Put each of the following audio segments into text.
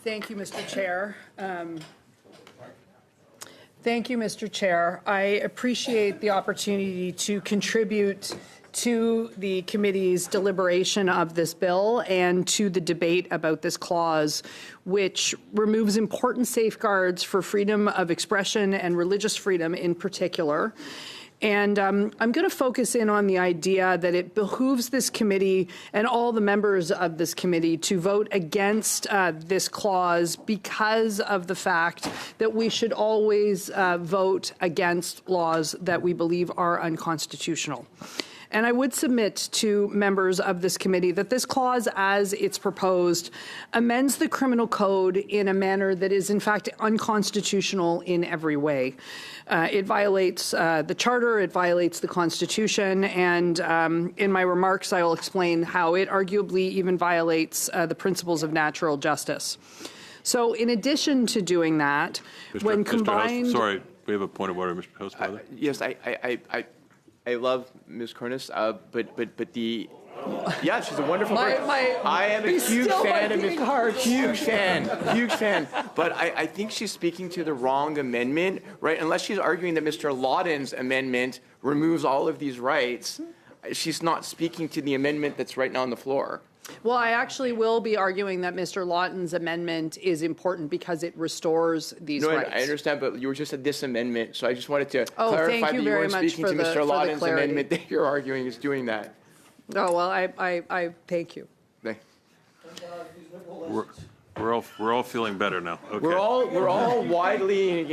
Thank you, Mr. Chair. Thank you, Mr. Chair. I appreciate the opportunity to contribute to the committee's deliberation of this bill and to the debate about this clause, which removes important safeguards for freedom of expression and religious freedom in particular. And I'm going to focus in on the idea that it behooves this committee and all the members of this committee to vote against this clause because of the fact that we should always vote against laws that we believe are unconstitutional. And I would submit to members of this committee that this clause, as it's proposed, amends the criminal code in a manner that is, in fact, unconstitutional in every way. It violates the Charter, it violates the Constitution, and in my remarks, I will explain how it arguably even violates the principles of natural justice. So in addition to doing that, when combined... Sorry, we have a point of order, Mr. Host. Yes, I love Ms. Cornish, but the yeah, she's a wonderful person. I am a huge fan of Ms. Huge fan. But I think she's speaking to the wrong amendment, right? Unless she's arguing that Mr. Lawton's amendment removes all of these rights, she's not speaking to the amendment that's right now on the floor. Well, I actually will be arguing that Mr. Lawton's amendment is important because it restores these rights. I understand, but you were just at this amendment, so I just wanted to clarify that you weren't speaking to Mr. Lawton's amendment that you're arguing is doing that. Oh, well, I thank you. We're all feeling better now. Okay. We're all widely,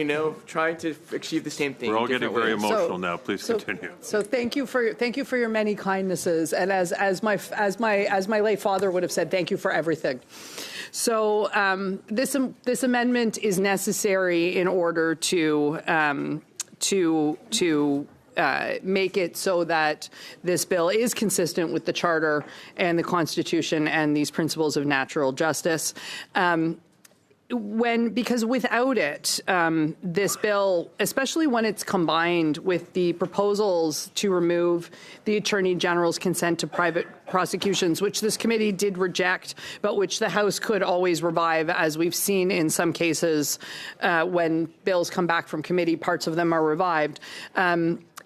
trying to achieve the same thing. We're all getting very emotional now. Please continue. So thank you for your many kindnesses, and as my late father would have said, thank you for everything. So this amendment is necessary in order to make it so that this bill is consistent with the Charter and the Constitution and these principles of natural justice. Because without it, this bill, especially when it's combined with the proposals to remove the Attorney General's consent to private prosecutions, which this committee did reject, but which the House could always revive, as we've seen in some cases when bills come back from committee, parts of them are revived.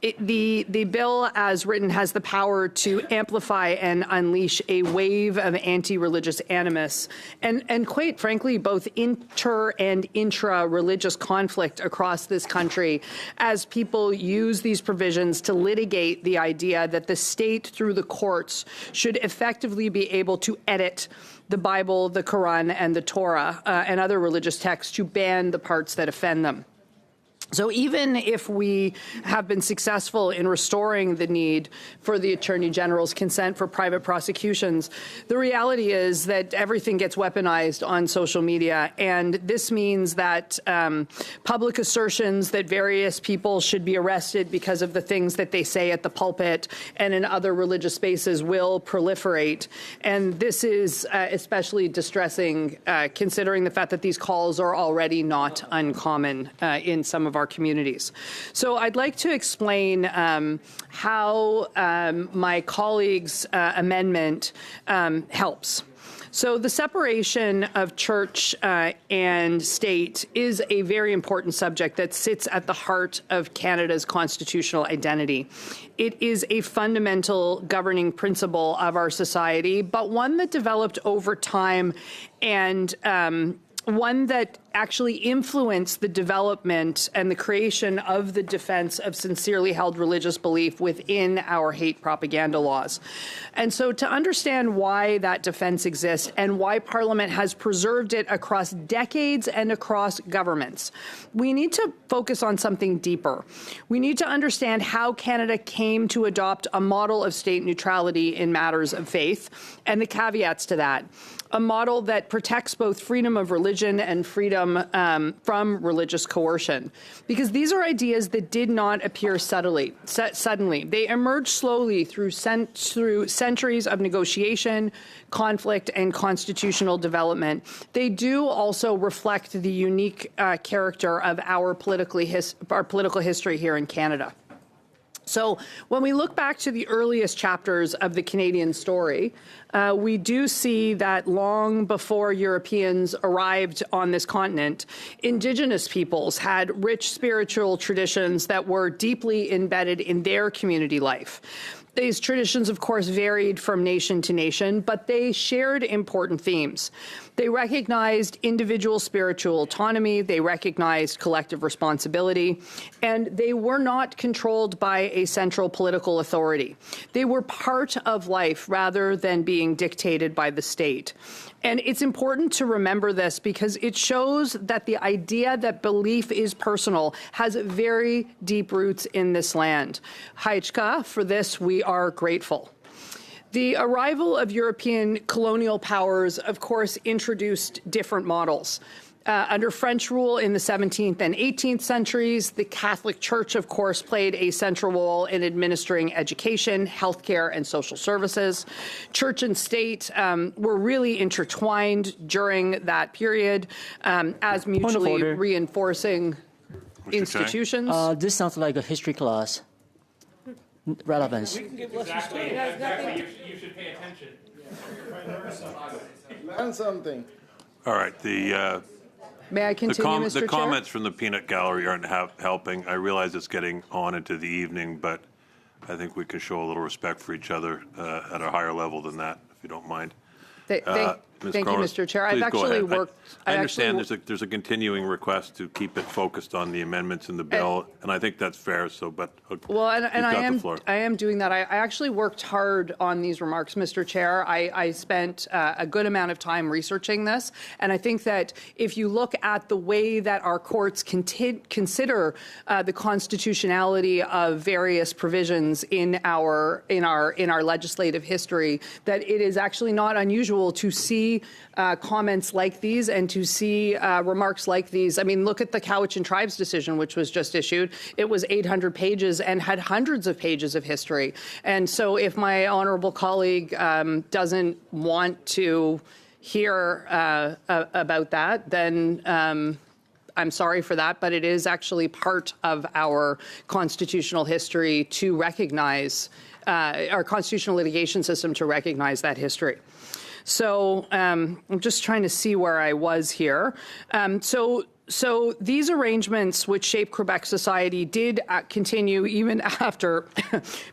The bill, as written, has the power to amplify and unleash a wave of anti-religious animus and quite frankly, both inter and intra-religious conflict across this country as people use these provisions to litigate the idea that the state, through the courts, should effectively be able to edit the Bible, the Quran, and the Torah and other religious texts to ban the parts that offend them. So even if we have been successful in restoring the need for the Attorney General's consent for private prosecutions, the reality is that everything gets weaponized on social media. And this means that public assertions that various people should be arrested because of the things that they say at the pulpit and in other religious spaces will proliferate. And this is especially distressing considering the fact that these calls are already not uncommon in some of our communities. So I'd like to explain how my colleague's amendment helps. So the separation of church and state is a very important subject that sits at the heart of Canada's constitutional identity. It is a fundamental governing principle of our society, but one that developed over time and one that actually influenced the development and the creation of the defense of sincerely held religious belief within our hate propaganda laws. And so to understand why that defense exists and why Parliament has preserved it across decades and across governments, we need to focus on something deeper. We need to understand how Canada came to adopt a model of state neutrality in matters of faith and the caveats to that. A model that protects both freedom of religion and freedom from religious coercion. Because these are ideas that did not appear suddenly. They emerged slowly through centuries of negotiation, conflict, and constitutional development. They do also reflect the unique character of our political history here in Canada. So when we look back to the earliest chapters of the Canadian story, we do see that long before Europeans arrived on this continent, Indigenous peoples had rich spiritual traditions that were deeply embedded in their community life. These traditions, of course, varied from nation to nation, but they shared important themes. They recognized individual spiritual autonomy, they recognized collective responsibility, and they were not controlled by a central political authority. They were part of life rather than being dictated by the state. And it's important to remember this because it shows that the idea that belief is personal has very deep roots in this land. Haichka, for this we are grateful. The arrival of European colonial powers, of course, introduced different models. Under French rule in the 17th and 18th centuries, the Catholic Church, of course, played a central role in administering education, healthcare, and social services. Church and state were really intertwined during that period as mutually reinforcing institutions. This sounds like a history class. Relevance. Exactly. You should pay attention. Learn something. All right. May I continue, Mr. Chair? The comments from the peanut gallery aren't helping. I realize it's getting on into the evening, but I think we can show a little respect for each other at a higher level than that, if you don't mind. Thank you, Mr. Chair. I've actually worked. I understand there's a continuing request to keep it focused on the amendments in the bill, and I think that's fair. So, but well, and I am doing that. I actually worked hard on these remarks, Mr. Chair. I spent a good amount of time researching this, and I think that if you look at the way that our courts consider the constitutionality of various provisions in our legislative history, that it is actually not unusual to see comments like these and to see remarks like these. I mean, look at the Cowichan Tribes decision, which was just issued. It was 800 pages and had hundreds of pages of history. And so if my honorable colleague doesn't want to hear about that, then I'm sorry for that, but it is actually part of our constitutional history to recognize, our constitutional litigation system to recognize that history. So I'm just trying to see where I was here. So these arrangements which shaped Quebec society did continue even after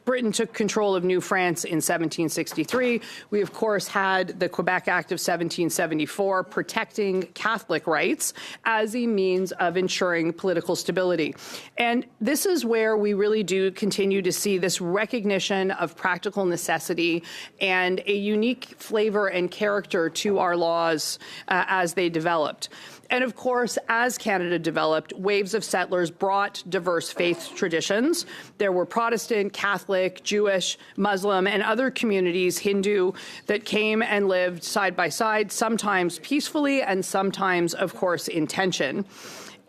Britain took control of New France in 1763. We, of course, had the Quebec Act of 1774 protecting Catholic rights as a means of ensuring political stability. And this is where we really do continue to see this recognition of practical necessity and a unique flavor and character to our laws as they developed. And of course, as Canada developed, waves of settlers brought diverse faith traditions. There were Protestant, Catholic, Jewish, Muslim, and other communities, Hindu, that came and lived side by side, sometimes peacefully and sometimes, of course, in tension.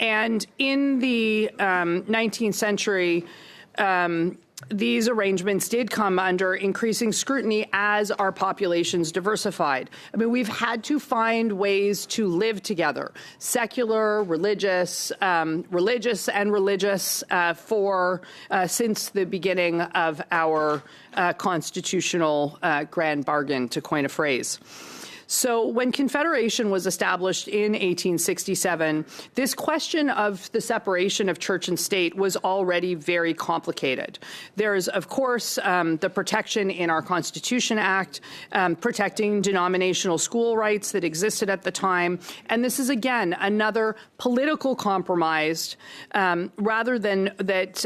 And in the 19th century, these arrangements did come under increasing scrutiny as our populations diversified. I mean, we've had to find ways to live together, secular, religious, since the beginning of our constitutional grand bargain, to coin a phrase. So when Confederation was established in 1867, this question of the separation of church and state was already very complicated. There's, of course, the protection in our Constitution Act, protecting denominational school rights that existed at the time. And this is, again, another political compromise rather than that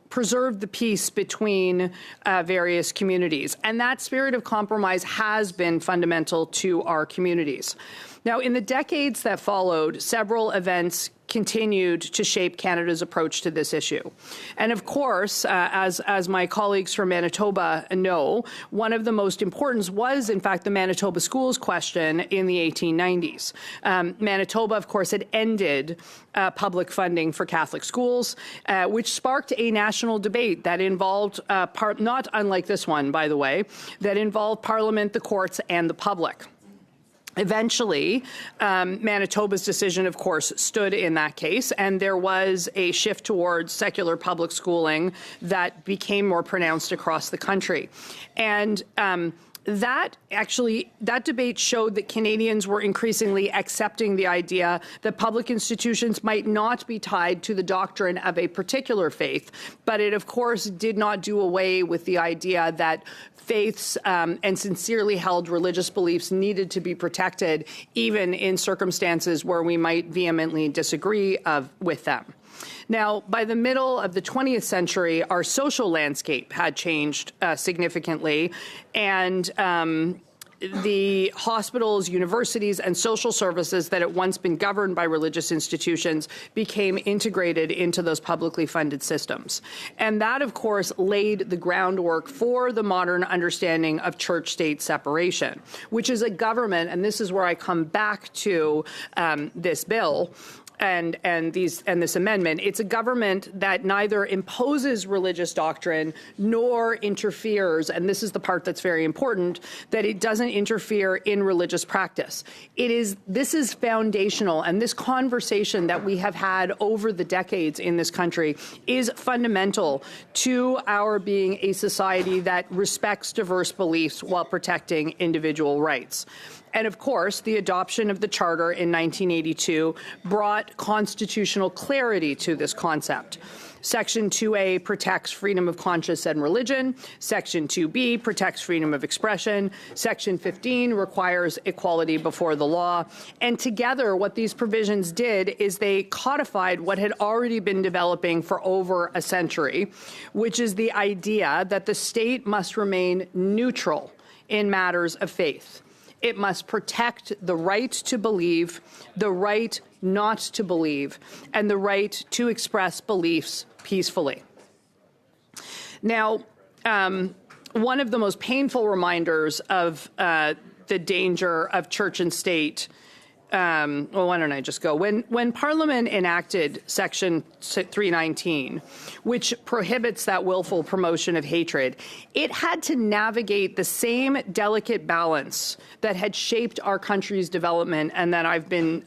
preserved the peace between various communities. And that spirit of compromise has been fundamental to our communities. Now, in the decades that followed, several events continued to shape Canada's approach to this issue. And of course, as my colleagues from Manitoba know, one of the most important was, in fact, the Manitoba schools question in the 1890s. Manitoba, of course, had ended public funding for Catholic schools, which sparked a national debate that involved, not unlike this one, by the way, that involved Parliament, the courts, and the public. Eventually, Manitoba's decision, of course, stood in that case, and there was a shift towards secular public schooling that became more pronounced across the country. And that debate showed that Canadians were increasingly accepting the idea that public institutions might not be tied to the doctrine of a particular faith, but it, of course, did not do away with the idea that faiths and sincerely held religious beliefs needed to be protected, even in circumstances where we might vehemently disagree with them. Now, by the middle of the 20th century, our social landscape had changed significantly, and the hospitals, universities, and social services that had once been governed by religious institutions became integrated into those publicly funded systems. And that, of course, laid the groundwork for the modern understanding of church-state separation, which is a government, and this is where I come back to this bill, and this amendment. It's a government that neither imposes religious doctrine nor interferes, and this is the part that's very important, that it doesn't interfere in religious practice. This is foundational, and this conversation that we have had over the decades in this country is fundamental to our being a society that respects diverse beliefs while protecting individual rights. And of course, the adoption of the Charter in 1982 brought constitutional clarity to this concept. Section 2A protects freedom of conscience and religion. Section 2B protects freedom of expression. Section 15 requires equality before the law. And together, what these provisions did is they codified what had already been developing for over a century, which is the idea that the state must remain neutral in matters of faith. It must protect the right to believe, the right not to believe, and the right to express beliefs peacefully. Now, one of the most painful reminders of the danger of church and state, well, why don't I just go? When Parliament enacted Section 319, which prohibits that willful promotion of hatred, it had to navigate the same delicate balance that had shaped our country's development and that I've been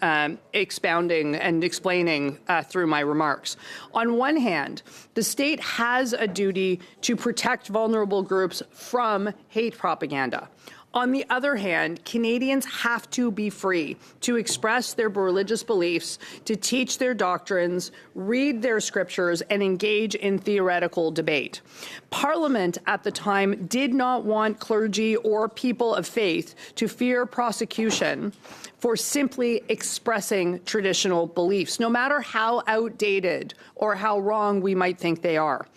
expounding and explaining through my remarks. On one hand, the state has a duty to protect vulnerable groups from hate propaganda. On the other hand, Canadians have to be free to express their religious beliefs, to teach their doctrines, read their scriptures, and engage in theoretical debate. Parliament at the time did not want clergy or people of faith to fear prosecution for simply expressing traditional beliefs, no matter how outdated or how wrong we might think they are.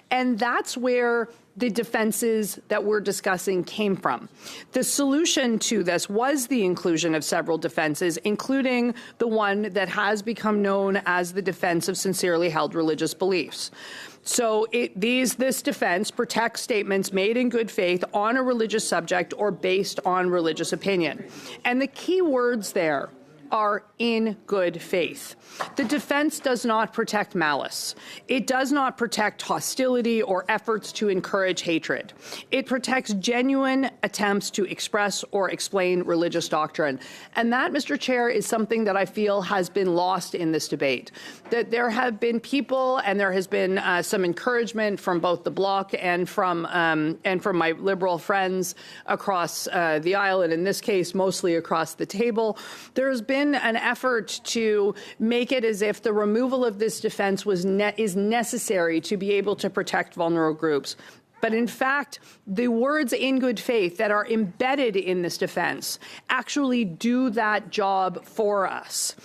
And that's where the defenses that we're discussing came from. The solution to this was the inclusion of several defenses, including the one that has become known as the defense of sincerely held religious beliefs. So this defense protects statements made in good faith on a religious subject or based on religious opinion. And the key words there are in good faith. The defense does not protect malice. It does not protect hostility or efforts to encourage hatred. It protects genuine attempts to express or explain religious doctrine. And that, Mr. Chair, is something that I feel has been lost in this debate. That there have been people, and there has been some encouragement from both the Bloc and from my Liberal friends across the aisle, and in this case, mostly across the table. There has been an effort to make it as if the removal of this defense is necessary to be able to protect vulnerable groups. But in fact, the words in good faith that are embedded in this defense actually do that job for us.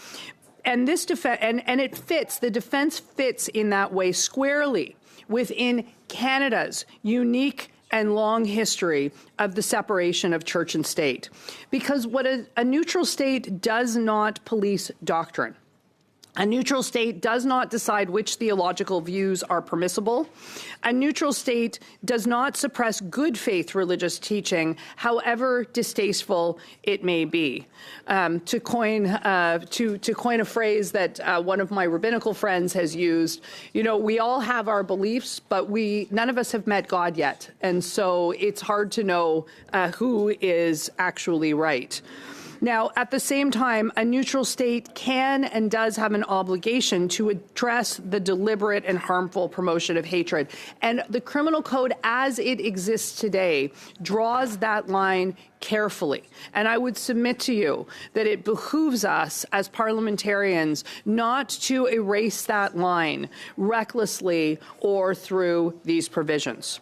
And this the defense fits in that way squarely within Canada's unique and long history of the separation of church and state. Because what a neutral state does not police doctrine. A neutral state does not decide which theological views are permissible. A neutral state does not suppress good faith religious teaching, however distasteful it may be. To coin a phrase that one of my rabbinical friends has used, we all have our beliefs, but none of us have met God yet. And so it's hard to know who is actually right. Now, at the same time, a neutral state can and does have an obligation to address the deliberate and harmful promotion of hatred. And the criminal code as it exists today draws that line carefully. And I would submit to you that it behooves us as parliamentarians not to erase that line recklessly or through these provisions.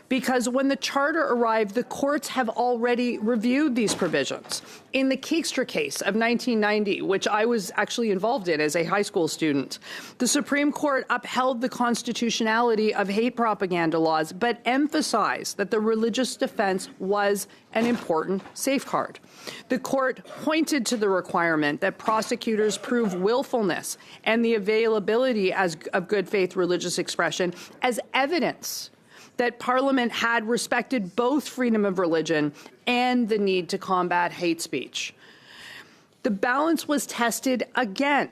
Because when the charter arrived, the courts have already reviewed these provisions. In the Keekstra case of 1990, which I was actually involved in as a high school student, the Supreme Court upheld the constitutionality of hate propaganda laws, but emphasized that the religious defense was an important safeguard. The court pointed to the requirement that prosecutors prove willfulness and the availability of good faith religious expression as evidence that Parliament had respected both freedom of religion and the need to combat hate speech. The balance was tested again,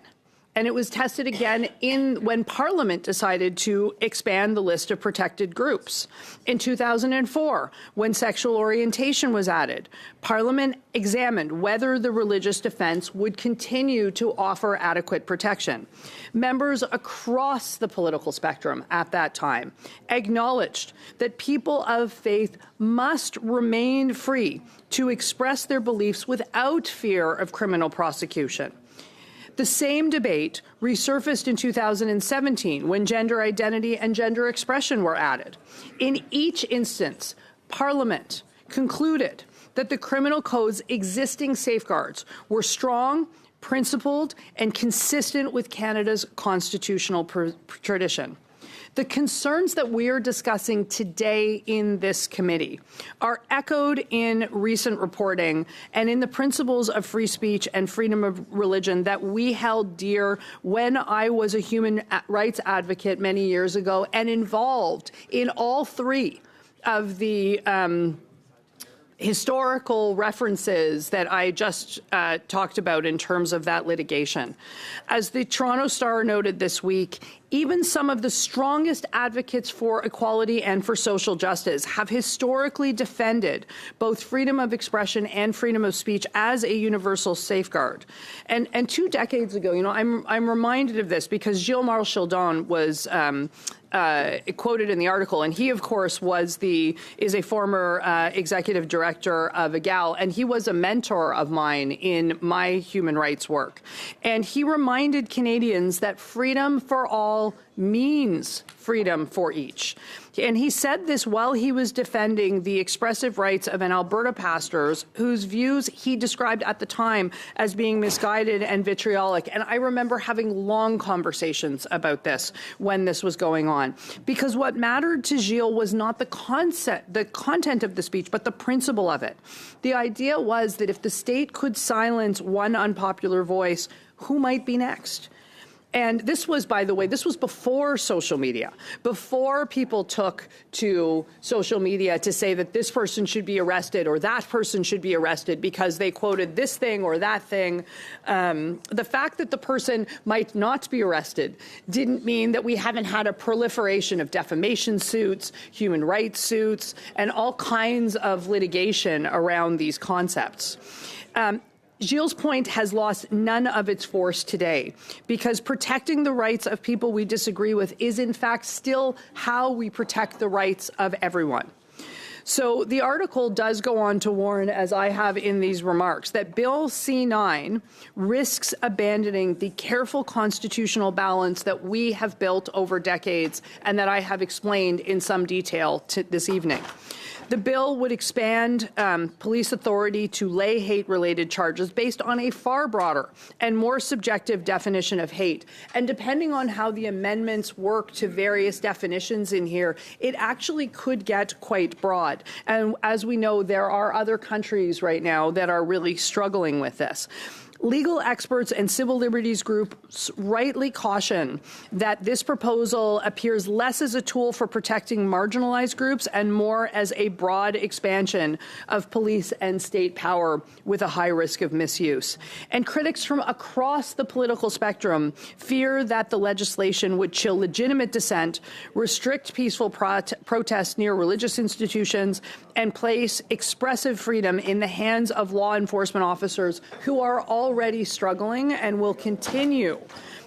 and it was tested again when Parliament decided to expand the list of protected groups. In 2004, when sexual orientation was added, Parliament examined whether the religious defense would continue to offer adequate protection. Members across the political spectrum at that time acknowledged that people of faith must remain free to express their beliefs without fear of criminal prosecution. The same debate resurfaced in 2017 when gender identity and gender expression were added. In each instance, Parliament concluded that the criminal code's existing safeguards were strong, principled, and consistent with Canada's constitutional tradition. The concerns that we are discussing today in this committee are echoed in recent reporting and in the principles of free speech and freedom of religion that we held dear when I was a human rights advocate many years ago and involved in all three of the historical references that I just talked about in terms of that litigation. As the Toronto Star noted this week, even some of the strongest advocates for equality and for social justice have historically defended both freedom of expression and freedom of speech as a universal safeguard. And 2 decades ago, I'm reminded of this because Gilles Childon was quoted in the article, and he, of course, is a former executive director of EGAL, and he was a mentor of mine in my human rights work. And he reminded Canadians that freedom for all means freedom for each. And he said this while he was defending the expressive rights of an Alberta pastor whose views he described at the time as being misguided and vitriolic. And I remember having long conversations about this when this was going on. Because what mattered to Gilles was not the content of the speech, but the principle of it. The idea was that if the state could silence one unpopular voice, who might be next? And this was, by the way, this was before social media, before people took to social media to say that this person should be arrested or that person should be arrested because they quoted this thing or that thing. The fact that the person might not be arrested didn't mean that we haven't had a proliferation of defamation suits, human rights suits, and all kinds of litigation around these concepts. Gilles' point has lost none of its force today because protecting the rights of people we disagree with is, in fact, still how we protect the rights of everyone. So the article does go on to warn, as I have in these remarks, that Bill C-9 risks abandoning the careful constitutional balance that we have built over decades and that I have explained in some detail this evening. The bill would expand police authority to lay hate-related charges based on a far broader and more subjective definition of hate. And depending on how the amendments work to various definitions in here, it actually could get quite broad. And as we know, there are other countries right now that are really struggling with this. Legal experts and civil liberties groups rightly caution that this proposal appears less as a tool for protecting marginalized groups and more as a broad expansion of police and state power with a high risk of misuse. And critics from across the political spectrum fear that the legislation would chill legitimate dissent, restrict peaceful protests near religious institutions, and place expressive freedom in the hands of law enforcement officers who are already struggling and will continue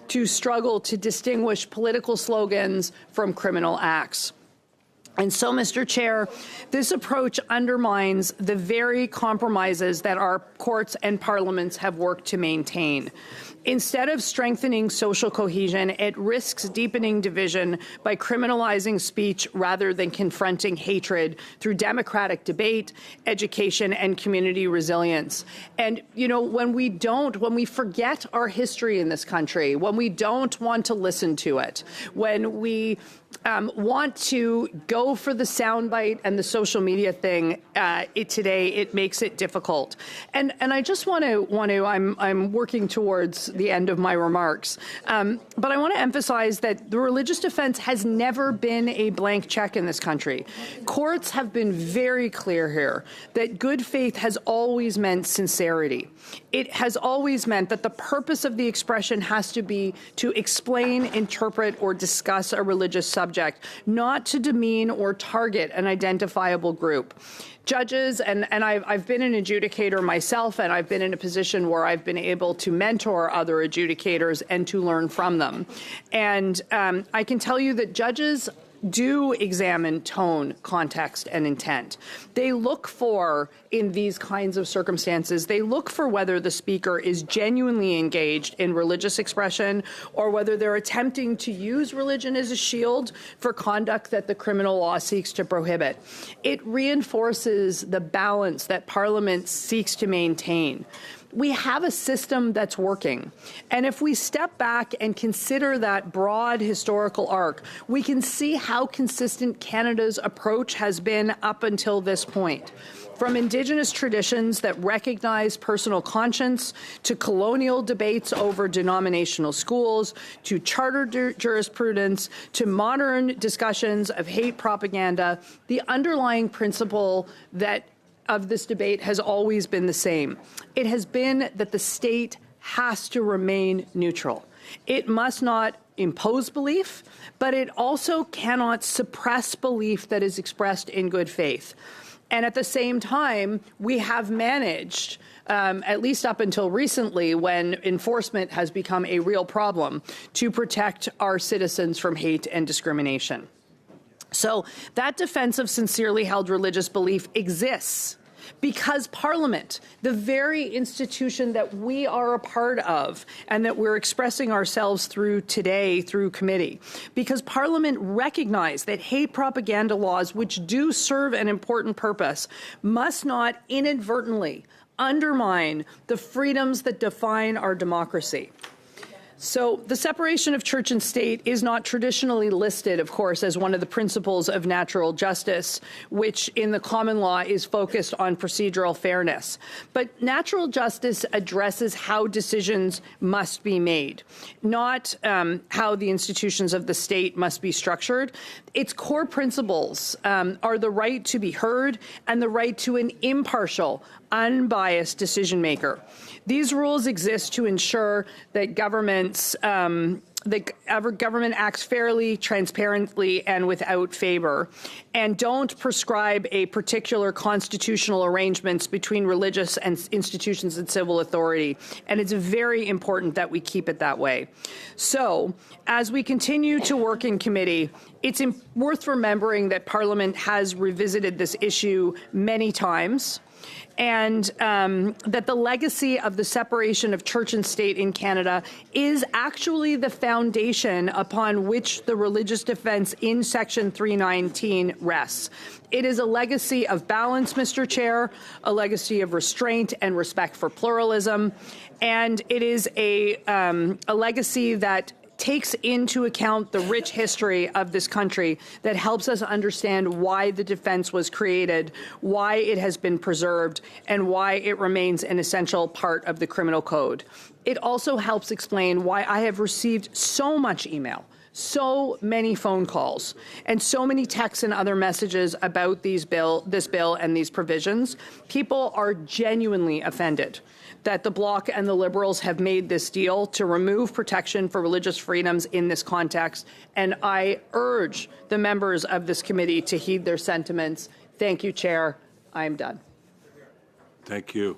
to struggle to distinguish political slogans from criminal acts. And so, Mr. Chair, this approach undermines the very compromises that our courts and parliaments have worked to maintain. Instead of strengthening social cohesion, it risks deepening division by criminalizing speech rather than confronting hatred through democratic debate, education, and community resilience. And, you know, when we forget our history in this country, when we don't want to listen to it, when we want to go for the soundbite and the social media thing today, it makes it difficult. And I just want to I'm working towards the end of my remarks, but I want to emphasize that the religious defense has never been a blank check in this country. Courts have been very clear here that good faith has always meant sincerity. It has always meant that the purpose of the expression has to be to explain, interpret, or discuss a religious subject, not to demean or target an identifiable group. Judges, and I've been an adjudicator myself, and I've been in a position where I've been able to mentor other adjudicators and to learn from them. And I can tell you that judges do examine tone, context, and intent. They look for, in these kinds of circumstances, they look for whether the speaker is genuinely engaged in religious expression or whether they're attempting to use religion as a shield for conduct that the criminal law seeks to prohibit. It reinforces the balance that Parliament seeks to maintain. We have a system that's working. And if we step back and consider that broad historical arc, we can see how consistent Canada's approach has been up until this point. From Indigenous traditions that recognize personal conscience, to colonial debates over denominational schools, to charter jurisprudence, to modern discussions of hate propaganda, the underlying principle of this debate has always been the same. It has been that the state has to remain neutral. It must not impose belief, but it also cannot suppress belief that is expressed in good faith. And at the same time, we have managed, at least up until recently, when enforcement has become a real problem, to protect our citizens from hate and discrimination. So that defense of sincerely held religious belief exists because Parliament, the very institution that we are a part of and that we're expressing ourselves through today through committee, because Parliament recognized that hate propaganda laws, which do serve an important purpose, must not inadvertently undermine the freedoms that define our democracy. So the separation of church and state is not traditionally listed, of course, as one of the principles of natural justice, which in the common law is focused on procedural fairness. But natural justice addresses how decisions must be made, not how the institutions of the state must be structured. Its core principles are the right to be heard and the right to an impartial, unbiased decision maker. These rules exist to ensure that government acts fairly, transparently, and without favor, and don't prescribe a particular constitutional arrangements between religious and institutions and civil authority. And it's very important that we keep it that way. So, as we continue to work in committee, it's worth remembering that Parliament has revisited this issue many times, and that the legacy of the separation of church and state in Canada is actually the foundation upon which the religious defense in Section 319 rests. It is a legacy of balance, Mr. Chair, a legacy of restraint and respect for pluralism, and it is a legacy that takes into account the rich history of this country, that helps us understand why the defense was created, why it has been preserved, and why it remains an essential part of the criminal code. It also helps explain why I have received so much email, so many phone calls, and so many texts and other messages about this bill and these provisions. People are genuinely offended that the Bloc and the Liberals have made this deal to remove protection for religious freedoms in this context, and I urge the members of this committee to heed their sentiments. Thank you, Chair. I am done. Thank you.